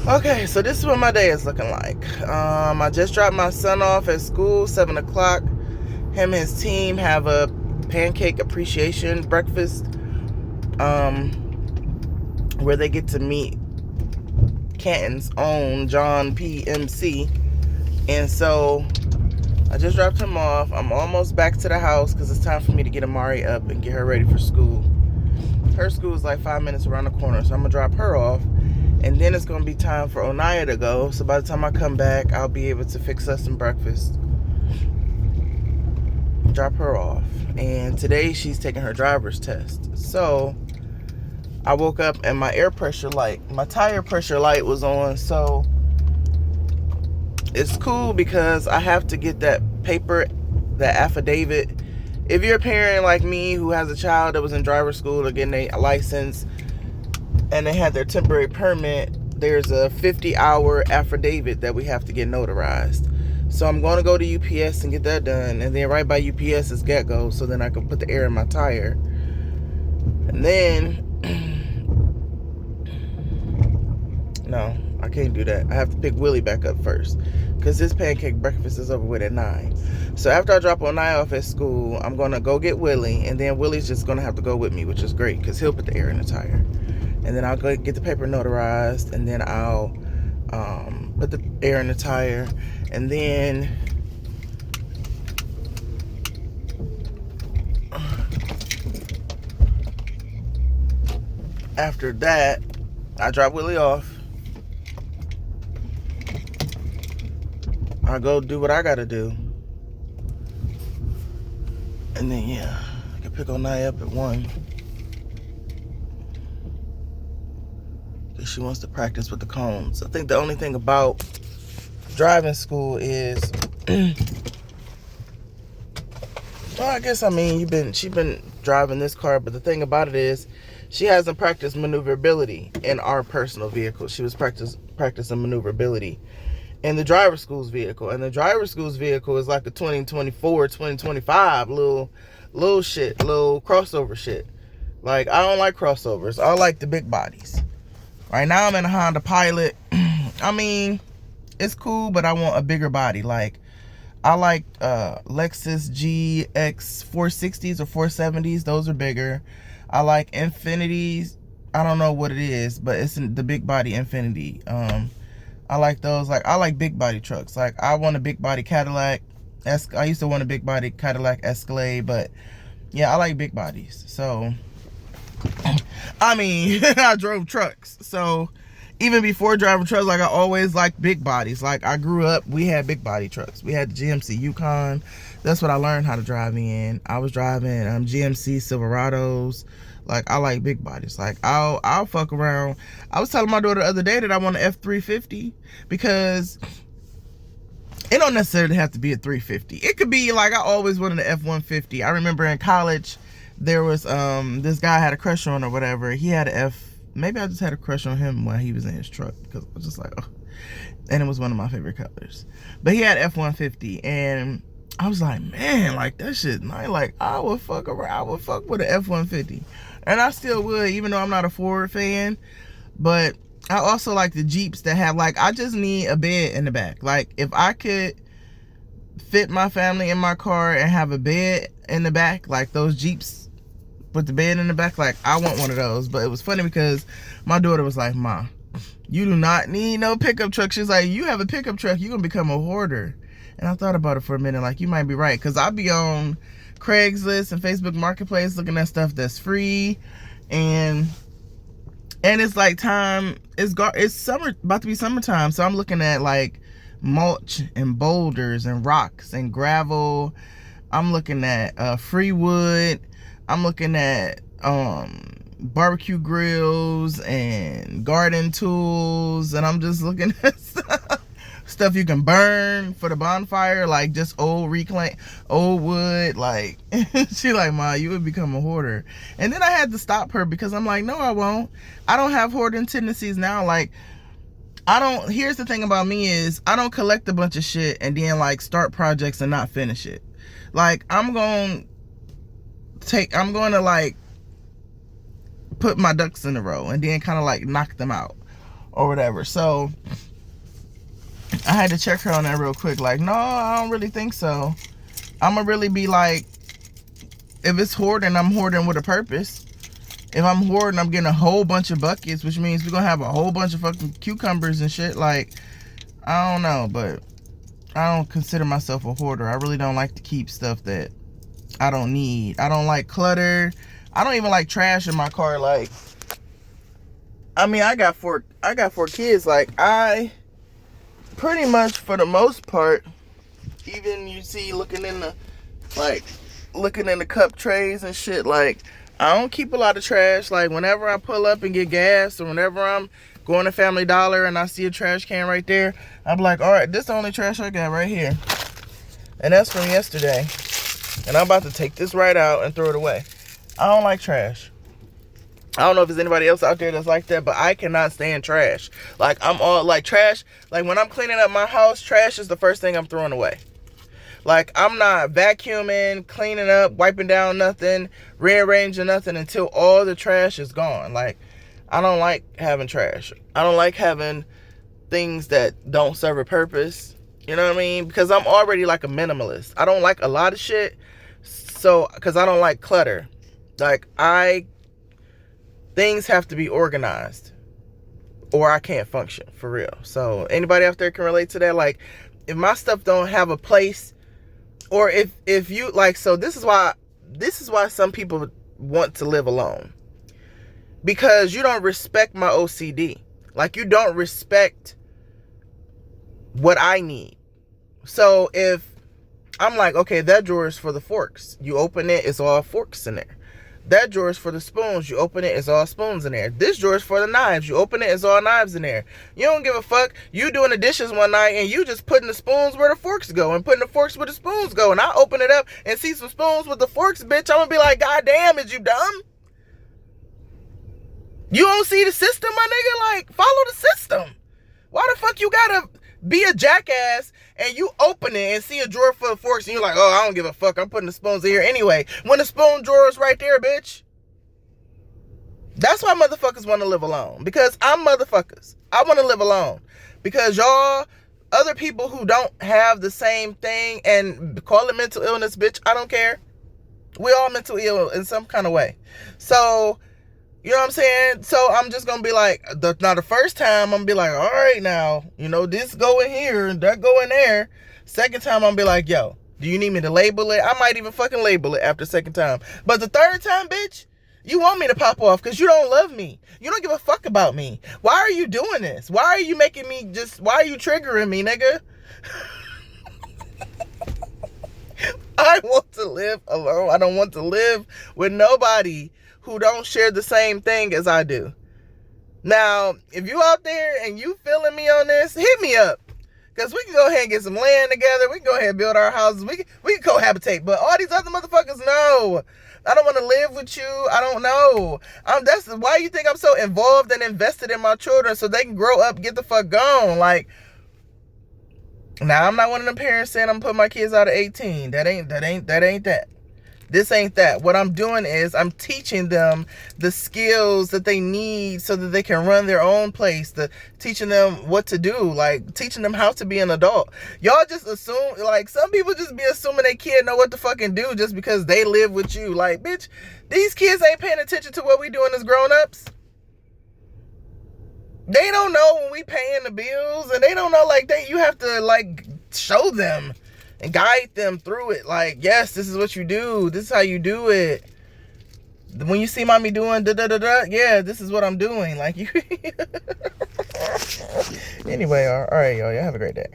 Okay, so this is what my day is looking like. I just dropped my son off at school, 7 o'clock. Him and his team have a pancake appreciation breakfast um, where they get to meet Canton's own John PMC. And so I just dropped him off. I'm almost back to the house because it's time for me to get Amari up and get her ready for school. Her school is like 5 minutes around the corner, so I'm going to drop her off. And then it's going to be time for Onaya to go. So by the time I come back, I'll be able to fix us some breakfast. Drop her off. And today she's taking her driver's test. So I woke up and my my tire pressure light was on. So it's cool because I have to get that paper, that affidavit. If you're a parent like me who has a child that was in driver's school or getting a license, and they had their temporary permit, there's a 50-hour affidavit that we have to get notarized. So I'm going to go to UPS and get that done. And then right by UPS is Get-Go, so then I can put the air in my tire. And then, no, I can't do that. I have to pick Willie back up first because his pancake breakfast is over with at 9. So after I drop Onaya off at school, I'm going to go get Willie. And then Willie's just going to have to go with me, which is great because he'll put the air in the tire. And then I'll go get the paper notarized, and then I'll put the air in the tire. And then after that, I drop Willie off. I go do what I gotta do. And then, yeah, I can pick Onaya up at 1. She wants to practice with the cones. I think the only thing about driving school is, well, I guess, I mean, she's been driving this car, but the thing about it is she hasn't practiced maneuverability in our personal vehicle. She was practicing maneuverability in the driver school's vehicle. And the driver school's vehicle is like a 2024, 2025 little shit, little crossover shit. Like, I don't like crossovers. I like the big bodies. Right now I'm in a Honda Pilot. I mean, it's cool, but I want a bigger body. Like, I like Lexus GX 460s or 470s. Those are bigger. I like Infinities. I don't know what it is, but it's the big body Infinity. I like those. Like, I like big body trucks. Like, I want a big body Cadillac. I used to want a big body Cadillac Escalade, but yeah, I like big bodies. So I mean, I drove trucks. So even before driving trucks, like, I always liked big bodies. Like, I grew up, we had big body trucks. We had the GMC Yukon. That's what I learned how to drive in. I was driving GMC Silverados. Like, I like big bodies. Like, I'll fuck around. I was telling my daughter the other day that I want an F350 because it don't necessarily have to be a 350. It could be, like, I always wanted an F150. I remember in college, there was this guy I had a crush on or whatever. He had an maybe I just had a crush on him while he was in his truck because I was just like, oh. And it was one of my favorite colors. But he had F-150, and I was like, man, like, that shit nice. Like, I would fuck around. I would fuck with an F-150. And I still would, even though I'm not a Ford fan. But I also like the Jeeps that have, like, I just need a bed in the back. Like, if I could fit my family in my car and have a bed in the back, like those Jeeps with the bed in the back, like, I want one of those. But it was funny because my daughter was like, Ma, you do not need no pickup truck. She's like, you have a pickup truck, you're gonna become a hoarder. And I thought about it for a minute, like, you might be right, because I be on Craigslist and Facebook Marketplace looking at stuff that's free, and it's like it's summer, about to be summertime, so I'm looking at like mulch and boulders and rocks and gravel. I'm looking at free wood. I'm looking at barbecue grills and garden tools, and I'm just looking at stuff you can burn for the bonfire, like just old wood. Like, she like, Ma, you would become a hoarder. And then I had to stop her because I'm like, no, I won't. I don't have hoarding tendencies now. Like, here's the thing about me is I don't collect a bunch of shit and then like start projects and not finish it. Like, I'm going to like put my ducks in a row and then kind of like knock them out. or whatever. So I had to check her on that real quick. Like, no, I don't really think so. I'm gonna really be like, if it's hoarding, I'm hoarding with a purpose. If I'm hoarding, I'm getting a whole bunch of buckets, which means we're gonna have a whole bunch of fucking cucumbers and shit. Like, I don't know, but I don't consider myself a hoarder. I really don't like to keep stuff that I don't need. I don't like clutter. I don't even like trash in my car. Like, I mean, I got four kids. Like, I pretty much, for the most part, even you see looking in the cup trays and shit, like, I don't keep a lot of trash. Like, whenever I pull up and get gas, or whenever I'm going to Family Dollar and I see a trash can right there, I'm like, all right, this is the only trash I got right here. And that's from yesterday. And I'm about to take this right out and throw it away. I don't like trash. I don't know if there's anybody else out there that's like that, but I cannot stand trash. Like, I'm all like trash. Like, when I'm cleaning up my house, trash is the first thing I'm throwing away. Like, I'm not vacuuming, cleaning up, wiping down nothing, rearranging nothing until all the trash is gone. Like, I don't like having trash. I don't like having things that don't serve a purpose. You know what I mean? Because I'm already like a minimalist. I don't like a lot of shit. So, because I don't like clutter. Like, things have to be organized or I can't function, for real. So, anybody out there can relate to that? Like, if my stuff don't have a place, or if you, like, so this is why some people want to live alone. Because you don't respect my OCD. Like, you don't respect what I need. So if I'm like, okay, that drawer is for the forks. You open it, it's all forks in there. That drawer is for the spoons. You open it, it's all spoons in there. This drawer is for the knives. You open it, it's all knives in there. You don't give a fuck. You doing the dishes one night and you just putting the spoons where the forks go and putting the forks where the spoons go. And I open it up and see some spoons with the forks, bitch. I'm gonna be like, God damn, is you dumb? You don't see the system, my nigga? Like, follow the system. Why the fuck you gotta be a jackass and you open it and see a drawer full of forks and you're like, oh, I don't give a fuck, I'm putting the spoons in here anyway, when the spoon drawer is right there, bitch? That's why motherfuckers want to live alone. Because I'm motherfuckers. I want to live alone. Because y'all, other people who don't have the same thing, and call it mental illness, bitch, I don't care. We all mental ill in some kind of way. So, you know what I'm saying? So I'm just going to be like, now the first time I'm going to be like, all right now, you know, this go in here and that go in there. Second time I'm going to be like, yo, do you need me to label it? I might even fucking label it after the second time. But the third time, bitch, you want me to pop off because you don't love me. You don't give a fuck about me. Why are you doing this? Why are you making me why are you triggering me, nigga? I want to live alone. I don't want to live with nobody who don't share the same thing as I do. Now, if you out there and you feeling me on this, hit me up. Because we can go ahead and get some land together. We can go ahead and build our houses. We can cohabitate. But all these other motherfuckers, no. I don't want to live with you. I don't know. That's why you think I'm so involved and invested in my children, so they can grow up, get the fuck gone. Like, now I'm not one of them parents saying I'm putting my kids out at 18. That ain't that. This ain't that. What I'm doing is I'm teaching them the skills that they need so that they can run their own place. Teaching them what to do, like teaching them how to be an adult. Y'all just assume, like, some people just be assuming they can't know what to fucking do just because they live with you. Like, bitch, these kids ain't paying attention to what we doing as grown-ups. They don't know when we paying the bills, and they don't know, like, you have to, like, show them and guide them through it. Like, yes, this is what you do. This is how you do it. When you see mommy doing da-da-da-da, yeah, this is what I'm doing. Like, you. Anyway, all right, y'all. Have a great day.